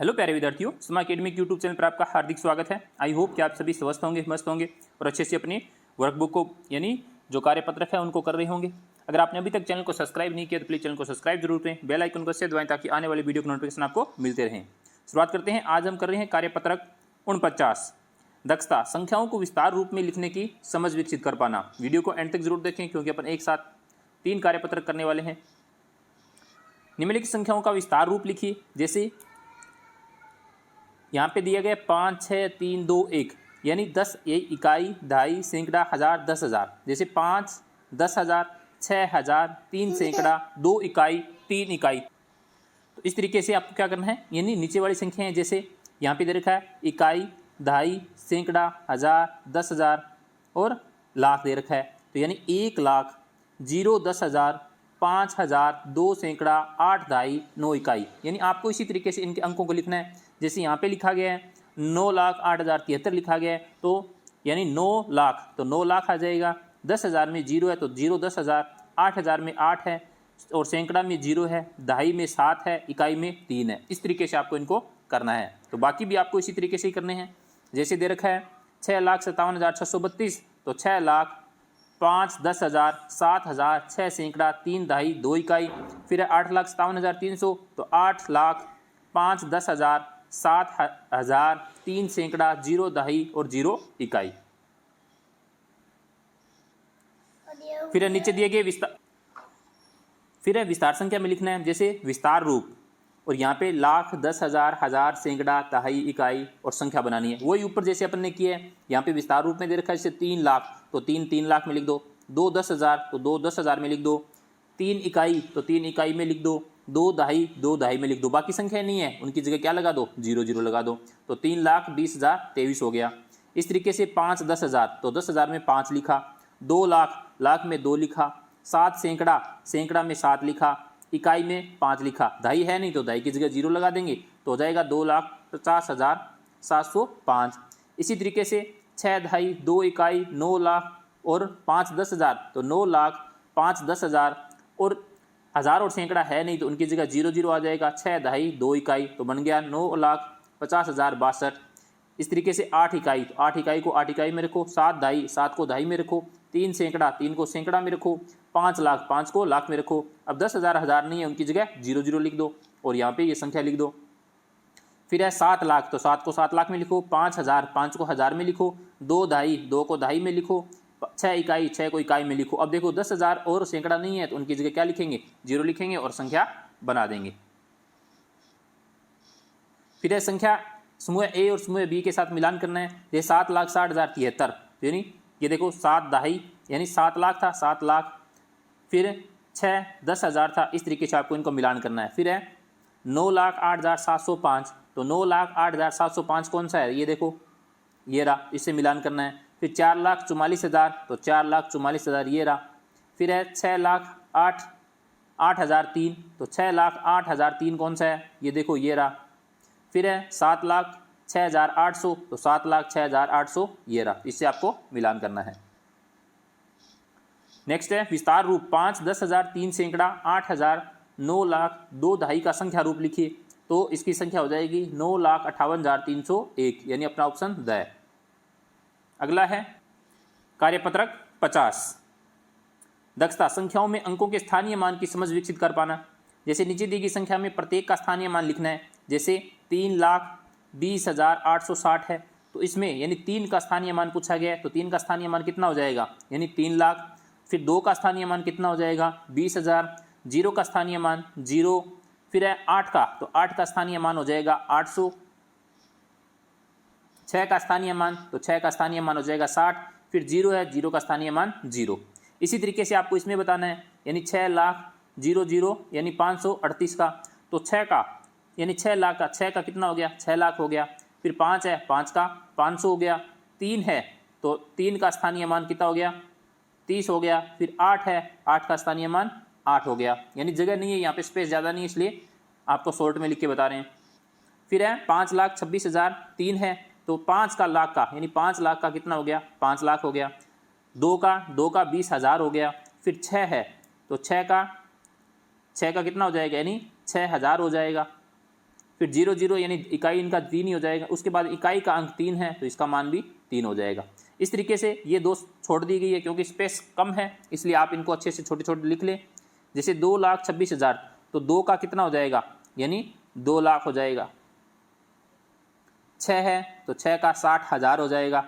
Hello प्यारे विद्यार्थियों, समा अकेडमी यूट्यूब चैनल पर आपका हार्दिक स्वागत है। आई होप कि आप सभी स्वस्थ होंगे, मस्त होंगे और अच्छे से अपने वर्कबुक को यानी जो कार्यपत्रक है उनको कर रहे होंगे। अगर आपने अभी तक चैनल को सब्सक्राइब नहीं किया तो प्लीज़ चैनल को सब्सक्राइब जरूर करें, बेल आइकन को दबाएं ताकि आने वाली वीडियो की नोटिफिकेशन आपको मिलते रहें। शुरुआत करते हैं। आज हम कर रहे हैं कार्यपत्रक 49, दक्षता, संख्याओं को विस्तार रूप में लिखने की समझ विकसित कर पाना। वीडियो को एंड तक जरूर देखें क्योंकि अपन एक साथ 3 कार्यपत्रक करने वाले हैं। निम्नलिखित संख्याओं का विस्तार रूप लिखिए। जैसे यहाँ पे दिया गया 5, 6, 3, 2, 1 यानी 10 इकाई, ढाई, सैकड़ा, हजार, 10,000। जैसे 5, 10,000, 6,000, 3 सैकड़ा, 2 इकाई, 3 इकाई। तो इस तरीके से आपको क्या करना है, यानी नीचे वाली संख्या है जैसे यहाँ पे दे रखा है इकाई, ढाई, सैकड़ा, हजार, 10,000 और लाख दे रखा है। तो यानी 1 लाख, 0, 10,000, 5,000, 2 सैकड़ा, 8 ढाई, 9 इकाई। यानी आपको इसी तरीके से इनके अंकों को लिखना है। जैसे यहाँ पे लिखा गया है 9,08,073 लिखा गया है, तो यानी 9 लाख, तो 9 लाख आ जाएगा। 10,000 में 0 है तो 0 10,000, 8,000 में 8 है और सैकड़ा में 0 है, ढाई में 7 है, इकाई में 3 है। इस तरीके से आपको इनको करना है। तो बाकी भी आपको इसी तरीके से ही करने हैं। जैसे दे रखा है 6,57,632, तो 6 लाख, 5, 10,000, 7,000, 6 सैकड़ा, 3 ढाई, 2 इकाई। फिर है 8,57,300, तो 8 लाख, 5, 10,000, 7,000, 3 सैकड़ा, 0 ढाई और 0 इकाई। फिर नीचे दिए गए विस्तार, फिर है विस्तार संख्या में लिखना है। जैसे विस्तार रूप, और यहाँ पे लाख, 10,000, हजार, सैकड़ा, दहाई, इकाई और संख्या बनानी है। वही ऊपर जैसे अपन ने किया है। यहाँ पे विस्तार रूप में दे रखा है जैसे 3 लाख, तो 3 लाख में लिख दो। 2 10,000, तो 2 10,000 में लिख दो। 3 इकाई, तो 3 इकाई में लिख दो। 2 ढाई में लिख दो। बाकी संख्या नहीं है, उनकी जगह क्या लगा दो, 0 0 लगा दो। तो 3,20,023 हो गया। इस तरीके से 5 10,000, तो 10,000 में 5 लिखा। 2 लाख, लाख में 2 लिखा। 7 सैकड़ा, सैकड़ा में 7 लिखा। इकाई में 5 लिखा। ढाई है नहीं तो ढाई की जगह 0 लगा देंगे तो हो जाएगा 2,50,705। इसी तरीके से 6 ढाई, 2 इकाई, 9 लाख और 5 10,000, तो 9 लाख, 5 10,000 और हज़ार और सैकड़ा है नहीं तो उनकी जगह 0 0 आ जाएगा। 6 ढाई, 2 इकाई, तो बन गया 9,50,062। इस तरीके से 8 इकाई, तो 8 इकाई को 8 इकाई में रखो। 7 ढाई, 7 को ढाई में रखो। 3 सैकड़ा, 3 को सैकड़ा में रखो। 5 लाख, 5 को लाख में रखो। अब 10,000 हज़ार नहीं है, उनकी जगह 0 0 लिख दो और यहाँ पे ये संख्या लिख दो। फिर है 7 लाख, तो 7 को 7 लाख में लिखो। 5,000, 5 को हज़ार में लिखो। 2 ढाई, 2 को ढाई में लिखो। 6 इकाई, 6 को इकाई में लिखो। अब देखो 10,000 और सैकड़ा नहीं है तो उनकी जगह क्या लिखेंगे, 0 लिखेंगे और संख्या बना देंगे। फिर है संख्या समूह ए और समूह बी के साथ मिलान करना है। जैसे 7,60,073, यानी ये देखो 7 ढाई यानी 7 लाख था, 7 लाख, फिर 6 10,000 था। इस तरीके से आपको इनको मिलान करना है। फिर है 9,08,705, तो 9,08,705 कौन सा है, ये देखो ये रहा, इससे मिलान करना है। फिर 4,44,000, तो 4,44,000 ये रहा। फिर है 6,08,003, तो 6,08,003 कौन सा है, ये देखो ये रहा। फिर है 7,06,800, तो 7,06,800 ये रहा। इससे आपको मिलान करना है। नेक्स्ट है विस्तार रूप। 5, 10,000, 3 सैकड़ा, 8,000, 9 लाख, 2 ढाई का संख्या रूप लिखिए। तो इसकी संख्या हो जाएगी 9,58,301, यानी अपना ऑप्शन द है। अगला है कार्यपत्रक 50, दक्षता, संख्याओं में अंकों के स्थानीय मान की समझ विकसित कर पाना। जैसे नीचे दी गई संख्या में प्रत्येक का स्थानीय मान लिखना है। जैसे 3,20,860 है, तो इसमें यानी 3 का स्थानीय मान पूछा गया है, तो 3 का स्थानीय मान कितना हो जाएगा, यानी 3 लाख। फिर 2 का स्थानीय मान कितना हो जाएगा, 20,000। 0 का स्थानीय मान 0। फिर है 8 का, तो 8 का स्थानीय मान हो जाएगा 800। 6 का स्थानीय मान, तो 6 का स्थानीय मान हो जाएगा 60। फिर 0 है, 0 का स्थानीय मान 0। इसी तरीके से आपको इसमें बताना है, यानी 6 लाख 0 0 यानी 538 का, तो 6 का यानी 6 लाख का, 6 का कितना हो गया, 6 लाख हो गया। फिर 5 है, 5 का 500 हो गया। 3 है, तो 3 का स्थानीय मान कितना हो गया, 30 हो गया। फिर 8 है, 8 का स्थानीय मान 8 हो गया। यानी जगह नहीं है यहाँ पे, स्पेस ज़्यादा नहीं है, इसलिए आपको शॉर्ट में लिख के बता रहे हैं। फिर है 5,26,000, 3 है, तो 5 का लाख का यानी 5 लाख का कितना हो गया, 5 लाख हो गया। 2 का 20,000 हो गया। फिर 6 है, तो 6 का कितना हो जाएगा, यानी 6,000 हो जाएगा। फिर 0 0 यानी इकाई इनका 3 ही हो जाएगा। उसके बाद इकाई का अंक 3 है तो इसका मान भी 3 हो जाएगा। इस तरीके से ये दो छोड़ दी गई है क्योंकि स्पेस कम है, इसलिए आप इनको अच्छे से छोटे छोटे लिख लें। जैसे 2,26,000 तो 2 का कितना हो जाएगा, यानी 2 लाख हो जाएगा। 6 है तो 6 का 60,000 हो जाएगा।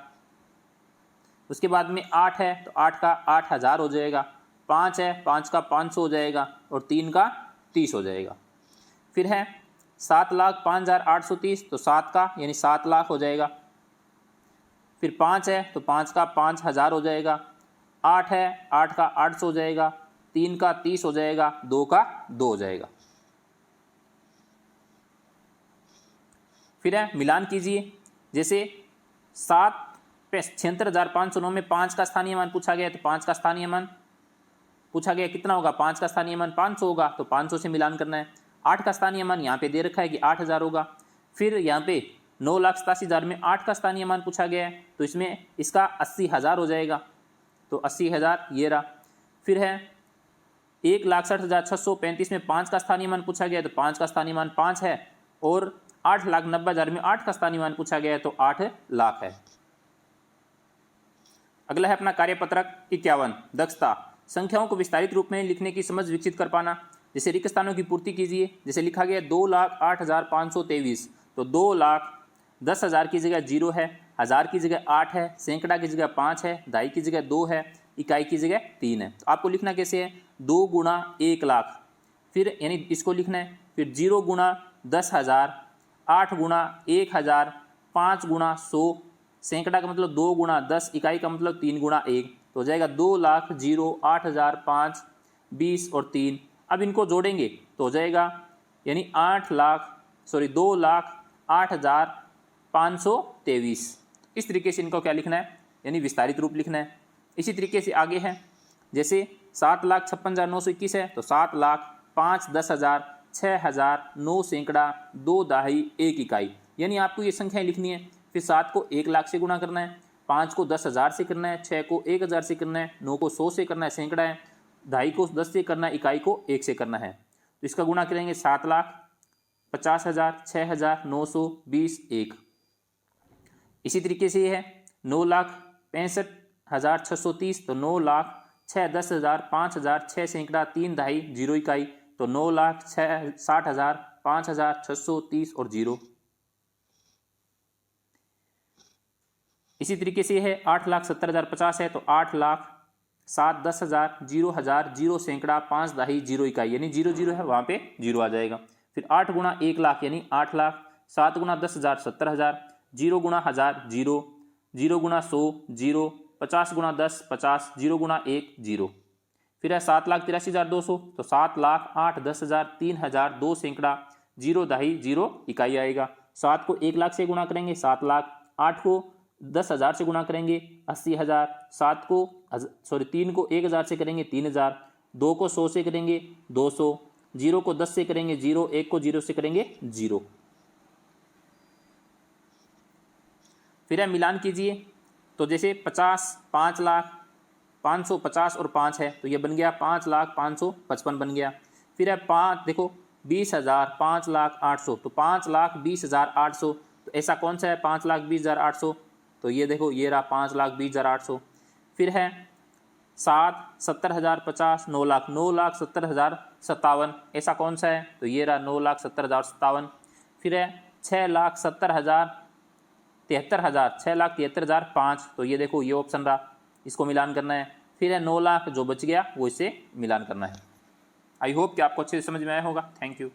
उसके बाद में 8 है तो 8 का 8,000 हो जाएगा। 5 है 5 का 500 हो जाएगा और 3 का 30 हो जाएगा। फिर है 7,05,830 तो 7 का यानी 7 लाख हो जाएगा। फिर 5 है तो 5 का 5,000 हो जाएगा। 8 है 8 का 800 हो जाएगा। 3 का 30 हो जाएगा। 2 का 2 हो जाएगा। फिर है मिलान कीजिए। जैसे 76,509 में 5 का स्थानीय मान पूछा गया, तो 5 का स्थानीय मान पूछा गया कितना होगा, 5 का स्थानीय मान 500 होगा, तो 500 से मिलान करना है। 8 का स्थानीय मान यहाँ पे दे रखा है कि 8,000 होगा। फिर यहाँ पे 9,87,000 में 8 का स्थानीय मान पूछा गया है तो इसमें इसका 80,000 हो जाएगा, तो 80,000 ये रहा। फिर है 1,60,635 में 5 का स्थानीय मान पूछा गया है तो 5 का स्थानीय मान 5 है। और 8,90,000 में 8 का स्थानीय मान पूछा गया है तो 8 लाख है। अगला है अपना कार्यपत्रक 51 दक्षता, संख्याओं को विस्तारित रूप में लिखने की समझ विकसित कर पाना। जैसे रिक्त स्थानों की पूर्ति कीजिए। जैसे लिखा गया 2,08,523 तो 2,10,000 की जगह 0 है, 1000 की जगह 8 है, सैकड़ा की जगह 5 है, दहाई की जगह 2 है, इकाई की जगह 3 है। तो आपको लिखना कैसे है, 2 गुणा 1 लाख, फिर यानी इसको लिखना है, फिर 0 गुणा 10,000, 8 गुणा 1,000, 5 गुणा 100, सैकड़ा का मतलब 2 गुणा 10, इकाई का मतलब 3 गुणा 1, तो हो जाएगा 2 लाख 0 8,000 5 20 और 3। अब इनको जोड़ेंगे तो हो जाएगा यानी 2,08,523। इस तरीके से इनको क्या लिखना है, यानी विस्तारित रूप लिखना है। इसी तरीके से आगे है, जैसे 7,56,921 है तो 7,05,10,000 6,000 9 सैकड़ा 2 दहाई 1 इकाई, यानी आपको ये संख्याएं लिखनी है। फिर 7 को 1 लाख से गुणा करना है, 5 को 10,000 से करना है, 6 को 1,000 से करना है, 9 को 100 से करना है, सैकड़ा है, दहाई को 10 से करना है, इकाई को 1 से करना है। तो इसका गुणा करेंगे 7,50,000 6,000 900 20 1। इसी तरीके से ये है 9,65,630 तो 9 लाख 6 10,000 5,000 6 सैकड़ा 3 दहाई 0 इकाई, तो 9,60,000 5,630 और 0। इसी तरीके से है 8,70,050 है तो 8,07,10,000 0,000 0 सैकड़ा 5 दहाई 0 इकाई, यानी 0 0 है वहाँ पे 0 आ जाएगा। फिर 8 गुणा 1 लाख यानी 8 लाख, 7 गुणा 10,000 70,000, 0 गुणा 1000 0, 0 गुणा 100 0, 50 गुणा 10 50, 0 गुणा 1 0। फिर है 7,83,200 तो 7 लाख 8 10,000 3,000 2 सैकड़ा 0 दहाई 0 इकाई आएगा। 7 को 1 लाख से गुणा करेंगे 7 लाख, 8 को 10,000 से गुणा करेंगे 80,000, 3 को 1,000 से करेंगे 3,000, 2 को 100 से करेंगे 200, 0 को 10 से करेंगे 0, 1 को 0 से करेंगे 0। फिर है मिलान कीजिए। तो जैसे 50 5 लाख 550 और 5 है तो ये बन गया 5,05,555 बन गया। फिर है 5 देखो 20,000 5,08,000 तो 5,20,800, तो ऐसा कौन सा है 5,20,800, तो ये देखो ये रहा 5,20,800। फिर है 7 70,050 9 लाख 9,70,057, ऐसा कौन सा है, तो ये रहा 9,70,057। फिर है 6,70,000 6,73,005, तो ये देखो ये ऑप्शन रहा, इसको मिलान करना है। फिर है 9 लाख जो बच गया वो इसे मिलान करना है। आई होप कि आपको अच्छे से समझ में आया होगा। Thank you.